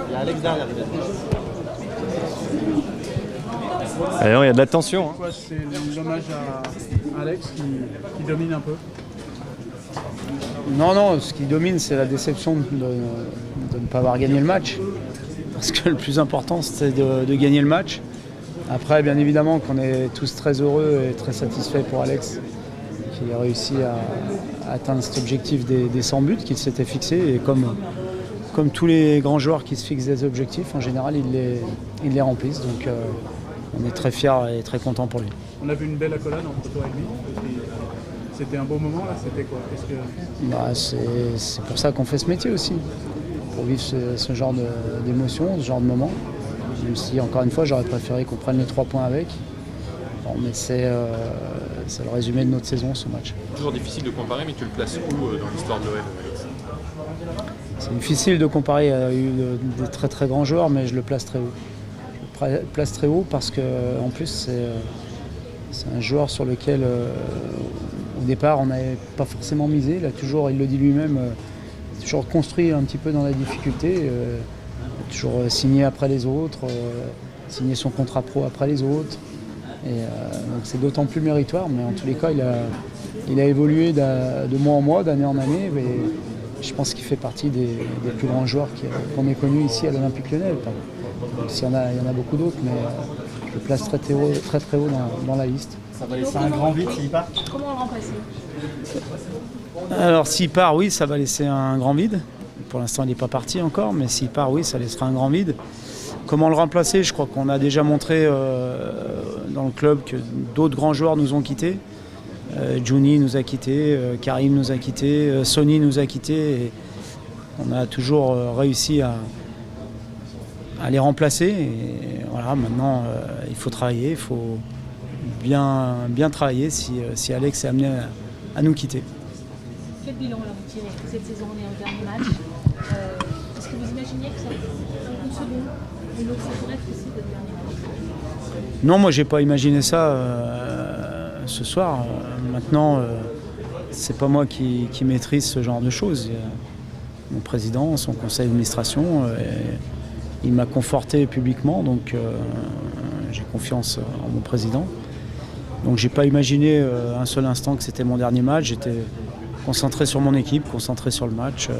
Il y a Alex derrière. Alors, il y a de la tension. Hein. C'est l'hommage à Alex qui domine un peu. Non, ce qui domine, c'est la déception de ne pas avoir gagné le match. Parce que le plus important, c'était de gagner le match. Après, bien évidemment, qu'on est tous très heureux et très satisfaits pour Alex, qui a réussi à atteindre cet objectif des 100 buts qu'il s'était fixé. Et comme tous les grands joueurs qui se fixent des objectifs, en général, ils les remplissent. Donc, on est très fiers et très contents pour lui. On a vu une belle accolade entre toi et lui. C'était un beau moment, là. C'était quoi? C'est pour ça qu'on fait ce métier aussi. Pour vivre ce genre d'émotion, ce genre de moment. Même si, encore une fois, j'aurais préféré qu'on prenne les 3 points avec. Bon, mais c'est le résumé de notre saison, ce match. Toujours difficile de comparer, mais tu le places où dans l'histoire de l'OM, Alex? C'est difficile de comparer. Il y a eu des très très grands joueurs, mais je le place très haut. Je le place très haut parce qu'en plus, c'est un joueur sur lequel, au départ, on n'avait pas forcément misé. Il le dit lui-même, toujours construit un petit peu dans la difficulté. Toujours signé après les autres, signé son contrat pro après les autres. Et donc c'est d'autant plus méritoire, mais en tous les cas, il a évolué de mois en mois, d'année en année. Et je pense qu'il fait partie des plus grands joueurs qu'on ait connus ici à l'Olympique Lyonnais. Il y en a beaucoup d'autres, mais je le place très haut dans la liste. Ça va laisser un grand vide s'il part. Comment le remplacer? Alors s'il part, oui, ça va laisser un grand vide. Pour l'instant, il n'est pas parti encore, mais s'il part, oui, ça laissera un grand vide. Comment le remplacer? Je crois qu'on a déjà montré dans le club que d'autres grands joueurs nous ont quittés. Juni nous a quittés, Karim nous a quittés, Sonny nous a quittés. Et on a toujours réussi à les remplacer. Et voilà, maintenant, il faut travailler, il faut bien travailler si Alex est amené à nous quitter. Quel bilan alors vous tirez cette saison? On est au dernier match. Est-ce que vous imaginiez que ça une seconde, une autre saison aussi votre dernier match? Non, moi j'ai pas imaginé ça ce soir. Maintenant, c'est pas moi qui maîtrise ce genre de choses. Il y a mon président, son conseil d'administration, il m'a conforté publiquement, donc j'ai confiance en mon président. Donc j'ai pas imaginé un seul instant que c'était mon dernier match. J'étais concentré sur mon équipe, concentré sur le match.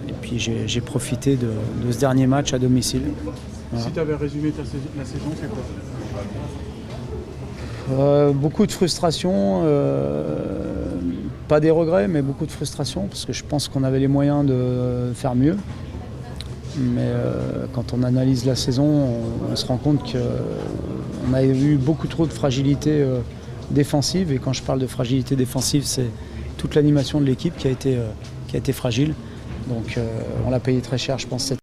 Et puis j'ai profité de ce dernier match à domicile. Voilà. Si tu avais résumé la saison, c'est quoi? Beaucoup de frustration, pas des regrets, mais beaucoup de frustration, parce que je pense qu'on avait les moyens de faire mieux. Mais quand on analyse la saison, on se rend compte qu'on a eu beaucoup trop de fragilité défensive. Et quand je parle de fragilité défensive, c'est toute l'animation de l'équipe qui a été fragile. Donc on l'a payé très cher, je pense, cette